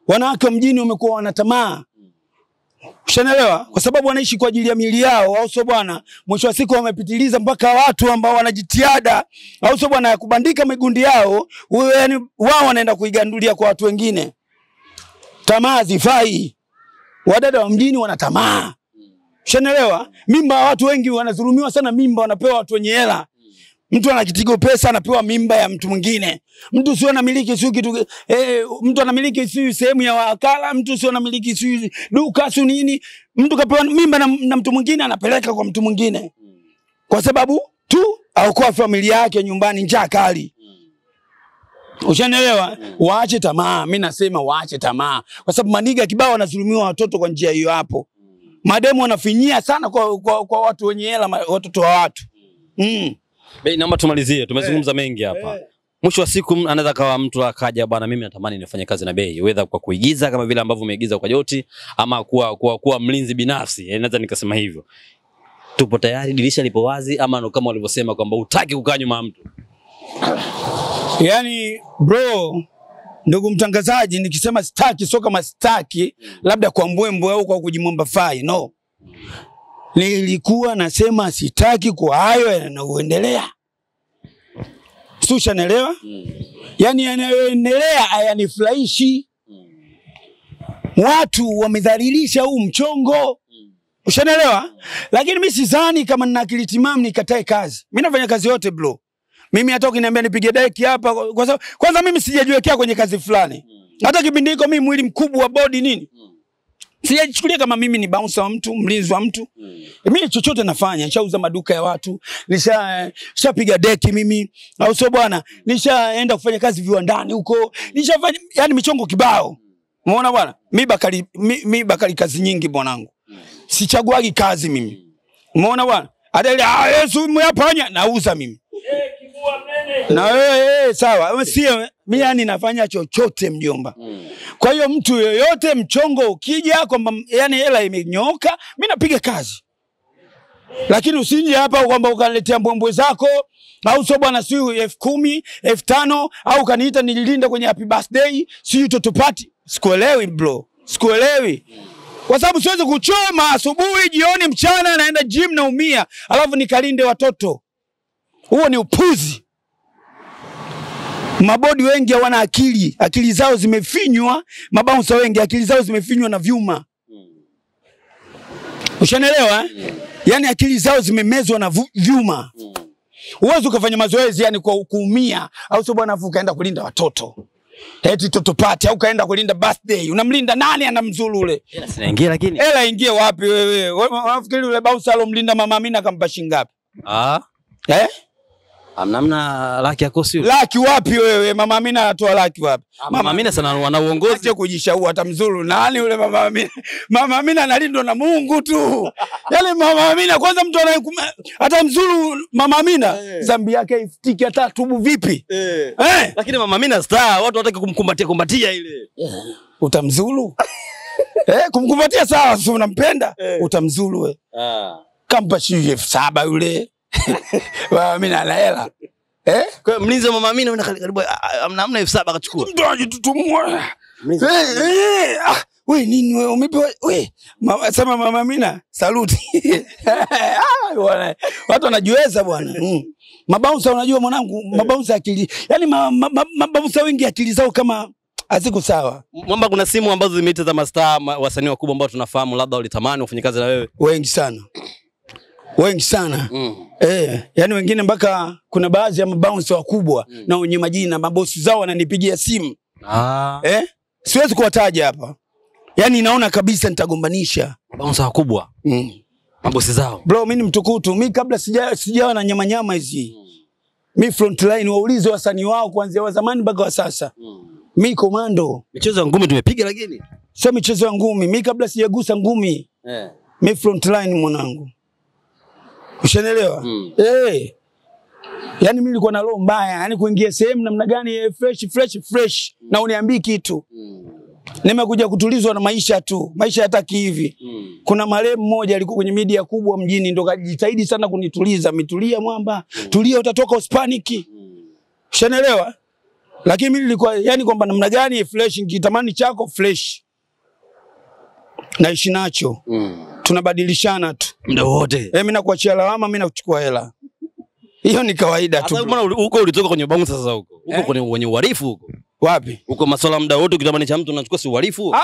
Wanawake mjini wamekuwa wana tamaa. Ushaelewa? Kwa sababu wanaishi kwa ajili ya miili yao, au sio bwana? Mwisho wa siku wamepitiliza mpaka watu ambao wanajitiada, au sio bwana, ya kubandika migundi yao, yani wao wanaenda kuigandulia kwa watu wengine. Tamaa zifai. Wadada wa mjini wana tamaa. Ushaelewa? Mimba watu wengi wanadhulumiwa sana, mimba wanapewa watu wenye hela. Mtu anakitigo pesa anapewa mimba ya mtu mwingine. Mtu sio anamiliki sio kitu mtu anamiliki sio sehemu ya wakala, mtu sio anamiliki sio duka sio nini. Mtu kapewa mimba na mtu mwingine anapeleka kwa mtu mwingine. Kwa sababu tu aokoa familia yake nyumbani njaa kali. Ushaelewa? Waache tamaa. Mimi nasema waache tamaa. Kwa sababu maniga kibao wanadhulumiwa watoto kwa njia hiyo hapo. Mademu wanafinyia sana kwa watu wenye hela, watoto wa watu. Bei, naomba tumalizie. Tumezungumza mengi hapa. Mwisho wa siku anaweza kawa mtu akaja bwana, mimi natamani nifanye kazi na Bey, whether kwa kuigiza kama vile ambavyo umeigiza kwa Joti ama kuwa mlinzi binafsi. Naweza nikasema hivyo. Tupo tayari, dirisha lipo wazi, ama kama walivyosema kwamba hutaki kukaa nyuma ya mtu. Yaani bro, ndugu mtangazaji, nikisema sitaki sio kama sitaki labda kwa mbwembwe au kwa kujimomba fai, no. Nilikuwa nasema sitaki kwa hayo yanayoendelea. Susha naelewa? Yaani yanayoendelea hayanifurahishi. Watu wamedhalilisha huu mchongo. Ushaelewa? Lakini mimi sidhani kama nina akili timamu nikatae kazi. Mimi nafanya kazi yote bro. Mimi hata ukiniambia nipige deki hapa kwa sababu kwanza mimi sijajiwekea kwenye kazi fulani. Hata kipindi hiko mimi mwili mkubwa body nini? Sijajichukulia kama mimi ni bouncer wa mtu, mlinzi wa mtu. Mimi chochote nafanya, nishauza maduka ya watu, nishapiga deki mimi, au sio bwana? Nishaenda kufanya kazi viwandani huko. Nishafanya yani michongo kibao. Umeona bwana? Mimi Bakari kazi nyingi bwanangu. Sichaguagi kazi mimi. Umeona bwana? Adele Yesu myapanya nauza mimi. Na wewe sawa, sio mimi yani nafanya chochote mjomba. Kwa hiyo mtu yoyote mchongo ukija kwamba yani hela imenyoka, mimi napiga kazi. Lakini usije hapa kwamba ukaletea mbwembwe zako au sio bwana, si 10,000, 5,000 au kaniita nililinde kwenye happy birthday, si toto party. Sikuelewi bro. Sikuelewi. Kwa sababu siwezi kuchoma asubuhi, jioni, mchana naenda gym naumia, alafu nikalinde watoto. Huo ni upuzi. Mabodi wengi hawana akili. Akili zao zimefinywa, mabouncer wengi akili zao zimefinywa na vyuma. Ushanielewa? Yaani akili zao zimemezwa na vyuma. Uwezo ukafanya mazoezi yani kwa kuumia, au sio bwana, ukaenda kulinda watoto. Eti toto party au kaenda kulinda birthday. Unamlinda nani anamzuru ule? Hela sinaingia lakini. Hela ingie wapi wewe? Unafikiri ule bouncer alomlinda Mama Amina kampa shilingi ngapi? Amna laki yako sio? Laki wapi wewe? Mama Amina anatoa laki wapi? Mama Amina sana wana uongozi. Acha kujishauri atamzuru nani ule Mama Amina? Mama Amina analindwa na Mungu tu. Yale Mama Amina kwanza mtu atamzuru Mama Amina, dhambi yake ifutike hata tubu vipi? Lakini Mama Amina star, watu wataki kumkumbatia ile. Utamzuru? Kumkumbatia sawa, sio unampenda? Utamzuru wewe. Kampa shilingi 7,000 yule. Mama Amina ana hela. Kwa mlinzi wa Mama Amina una karibu amna 7,000 akachukua. Mtu ajitutumua. Wewe nini wewe umepewa wewe? Sema Mama Amina, saluti. Bwana, watu wanajiweza bwana. Mabouncer unajua mwanangu, mabouncer akili. Yaani mabouncer wengi akili zao kama haziko sawa. Mwamba kuna simu ambazo zimeita za mastaa wasanii wakubwa ambao tunafahamu labda walitamani ufanye kazi na wewe. Wengi sana. Wengi sana. Yani wengine mpaka kuna baadhi ya mabouncer wakubwa na wenye majina, mabosi zao wananipigia simu. Siwezi kuwataja hapa. Yani naona kabisa nitagombanisha mabouncer wakubwa. Mabosi zao. Bro, mimi ni mtukutu. Mimi kabla sijawa na nyama hizi. Mimi frontline, waulize wasanii wao kuanzia wa zamani mpaka wa sasa. Mimi komando. Michezo ya ngumi tumepiga lakini. Sio michezo ya ngumi. Mimi kabla sijagusa ngumi. Mimi frontline mwanangu. Ushanielewa? Yaani mimi nilikuwa na roho mbaya, yani kuingia sehemu namna gani fresh na uniambii kitu. Nimekuja kutulizwa na maisha tu. Maisha hataki hivi. Kuna marehemu mmoja alikuwa kwenye media kubwa mjini ndo kajitahidi sana kunituliza. Mitulia mwamba, tulia utatoka uspaniki. Ushanielewa? Lakini mimi nilikuwa yani kwamba namna gani fresh, nikitamani chako fresh. Naishi nacho. Tunabadilishana tu muda wote. Mimi nakuachia lawama, mimi nakuchukua hela. Hiyo ni kawaida tu. Hata mbona huko ulitoka kwenye bouncer sasa huko? Huko kwenye uhalifu huko. Wapi? Huko masuala muda wote ukitamani cha mtu unachukua si uhalifu?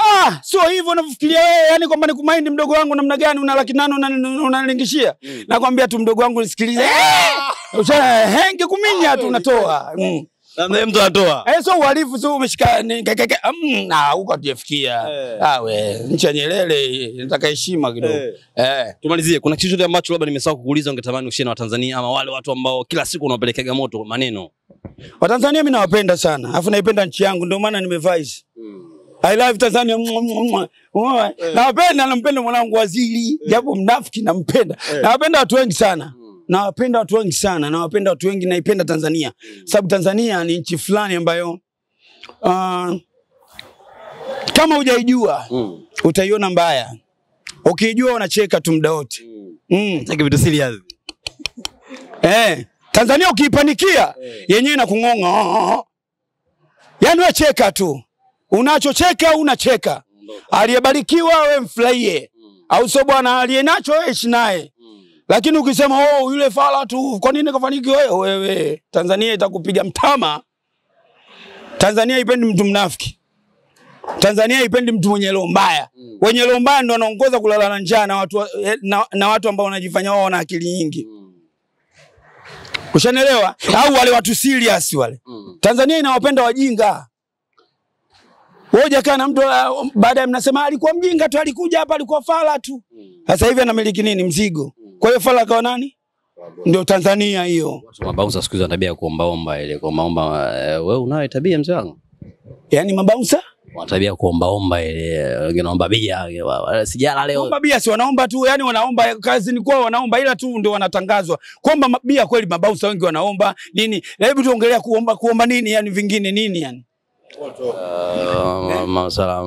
Sio hivyo unafikiria wewe, yani kwamba nikumind mdogo wangu namna gani una 800 unanilingishia. Nakwambia tu mdogo wangu nisikilize. Henge kuminya tu unatoa. Na mtu anatoa. Sio uhalifu, sio umeshika huko hatujafikia. We, nchi Nyerere nataka heshima kidogo. Tumalizie, kuna kitu chochote ambacho labda nimesahau kukuuliza ungetamani ushie na Watanzania ama wale watu ambao kila siku unawapelekea moto maneno? Watanzania mimi nawapenda sana. Alafu naipenda nchi yangu ndio maana nimevaa hizi. I love Tanzania. Nampenda mwanangu Waziri, japo mnafiki nampenda. Nawapenda watu wengi sana. Nawapenda watu wengi, naipenda Tanzania. Sababu Tanzania ni nchi fulani ambayo kama hujaijua utaiona mbaya. Ukijua unacheka tu muda wote. Take vitu serious. Tanzania ukiipanikia yenyewe inakungonga. Yaani wewe cheka tu. Unachocheka unacheka. Aliyebarikiwa wewe mfurahie. Au sio bwana, aliyenacho wewe ishi naye. Lakini ukisema yule fala tu, kwa nini kafanikiwa wewe? Tanzania itakupiga mtama. Tanzania haipendi mtu mnafiki. Tanzania haipendi mtu mwenye roho mbaya. Wenye roho mbaya ndio wanaongoza kulala na njaa na watu ambao wanajifanya wao wana akili nyingi. Ushanielewa? Au wale watu serious wale. Tanzania inawapenda wajinga. Wewe kana mtu baada mnasema alikuwa mjinga tu, alikuja hapa alikuwa fala tu. Sasa hivi anamiliki nini? Mzigo. Kwa hiyo fala kwa nani? Ndio Tanzania hiyo. Watu mabouncer siku hizi wana tabia kuombaomba ile kuombaomba. Wewe unayo tabia mzee wangu? Yaani mabouncer? Wana tabia kuombaomba ile, wengine wanaomba bia, sijala leo. Kuomba bia si wanaomba tu, yani wanaomba kazi ni kwao wanaomba, ila tu ndio wanatangazwa. Kuomba bia kweli mabouncer wengi wanaomba nini? Hebu tuongelea kuomba nini, yani vingine nini yani?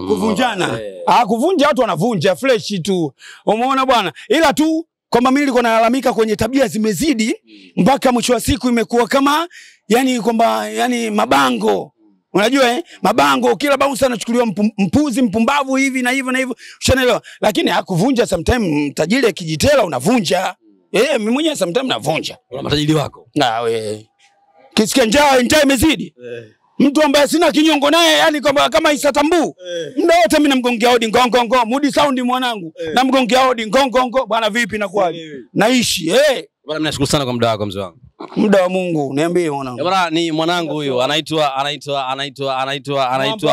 Kuvunjana. Kuvunja watu wanavunja fresh tu. Umeona bwana? Ila tu kwamba mimi niko nalalamika kwenye tabia zimezidi mpaka mwisho wa siku imekuwa kama yani kwamba yani mabango. Unajua mabango kila bouncer anachukuliwa mpuzi mpumbavu hivi na hivyo na hivyo. Ushaelewa? Lakini hakuvunja sometimes tajiri akijitela unavunja. Mimi mwenyewe sometimes navunja. Una matajiri wako? Na wewe. Kisikia njaa imezidi. Mtu ambaye sina kinyongo naye yani kwamba kama Isatambu. Muda wote mimi namgongea hodi ngongongo, Mudi Sound mwanangu. Namgongea hodi ngongongo, bwana vipi na kwaje? Naishi Bwana mimi nashukuru sana kwa muda wako mzee wangu. Muda wa Mungu, niambie mwanangu. Bwana ni mwanangu huyo anaitwa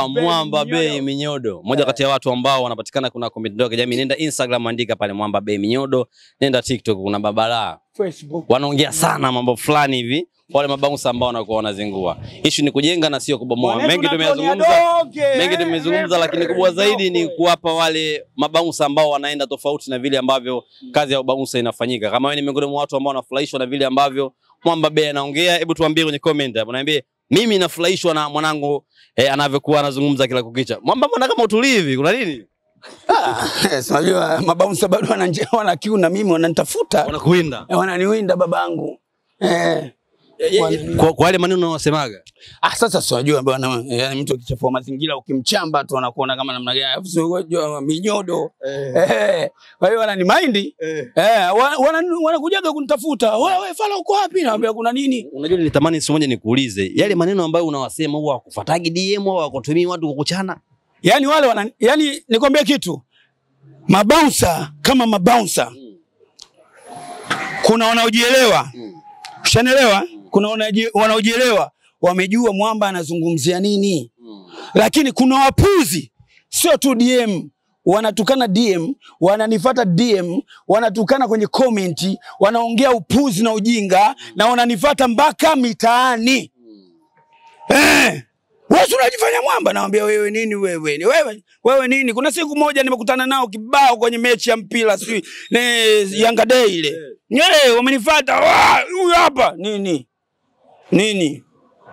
Mwamba Bey Minyodo. Mmoja kati ya watu ambao wanapatikana kuna mitandao ya kijamii. Nenda Instagram andika pale Mwamba Bey Minyodo, nenda TikTok kuna babala. Facebook. Wanaongea sana mambo fulani hivi. Wale mabouncer ambao wanakuwa wanazingua. Issue ni kujenga na sio kubomoa. Mengi tumezungumza lakini kubwa zaidi ni kuwapa wale mabouncer ambao wanaenda tofauti na vile ambavyo kazi ya bouncer inafanyika. Kama wewe ni miongoni mwa watu ambao wanafurahishwa na vile ambavyo Mwamba Bey anaongea, hebu tuambie kwenye comment hapo. Niambie mimi nafurahishwa na mwanangu anavyokuwa anazungumza kila kukicha. Mwamba mbona kama utulivi? Kuna nini? Unajua mabouncer bado wana kiu na mimi wananitafuta. Wanakuwinda. Wananiwinda babangu. Kwa wale maneno unasemaga. Sasa si unajua bwana, yani mtu akichafua mazingira ukimchamba tu anakuona kama namna gani. Alafu si unajua Minyodo. Kwa hiyo wanani mind. Wanakujaga kunitafuta. Wewe fala uko wapi? Naambia kuna nini? Unajua nilitamani siku moja nikuulize, yale maneno ambayo unawasema huwa wakufuatagi DM au wakutumia watu kukuchana? Yani wale yani nikwambie kitu. Mabouncer kama mabouncer. Kuna wanaojielewa. Ushanielewa? Kuna wanaojielewa, wamejua Mwamba anazungumzia nini. Lakini kuna wapuzi, sio tu DM, wanatukana DM, wananifuata DM, wanatukana kwenye comment, wanaongea upuzi na ujinga na wananifuata mpaka mitaani. Wewe unajifanya Mwamba, naambia wewe nini wewe? Wewe nini? Kuna siku moja nimekutana nao kibao kwenye mechi ya mpira sio Yanga Day ile. Wamenifuata, huyu hapa nini?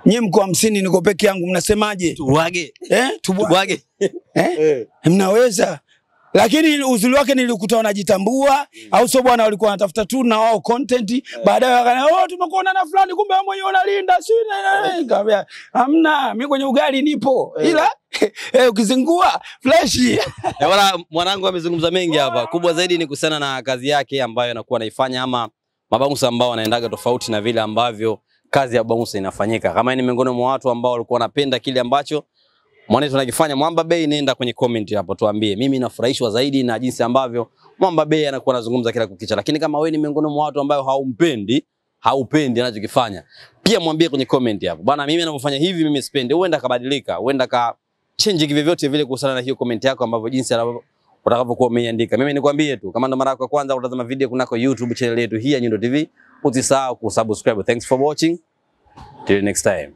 Nyie mko 50 niko peke yangu mnasemaje? Tuwage. Tuwage. Mnaweza. Lakini uzuri wake nilikuta wanajitambua au sio bwana, walikuwa wanatafuta tu na wao content, baadaye wakana tumekuona na fulani kumbe wewe mwenyewe unalinda nikamwambia hamna, mimi kwenye ugali nipo ila ukizingua flash. Bwana mwanangu amezungumza mengi hapa. Kubwa zaidi ni kuhusiana na kazi yake ambayo anakuwa anaifanya ama mabouncer ambao wanaendaga tofauti na vile ambavyo kazi ya bouncer inafanyika. Kama ni miongoni mwa watu ambao walikuwa wanapenda kile ambacho mwanetu anakifanya Mwamba Bey, nenda kwenye comment hapo tuambie. Mimi nafurahishwa zaidi na jinsi ambavyo Mwamba Bey anakuwa anazungumza kila kukicha. Lakini kama wewe ni miongoni mwa watu ambao haupendi anachokifanya, pia mwambie kwenye comment hapo. Bwana mimi ninapofanya hivi mimi sipendi. Huenda kabadilika, huenda ka change vyovyote vile kuhusiana na hiyo comment yako ambavyo jinsi utakavyokuwa umeandika. Mimi nikwambie tu kama ndo mara yako ya kwanza utazama video kunako YouTube channel yetu hii ya Nyundo TV, usisahau kusubscribe. Thanks for watching. Till next time.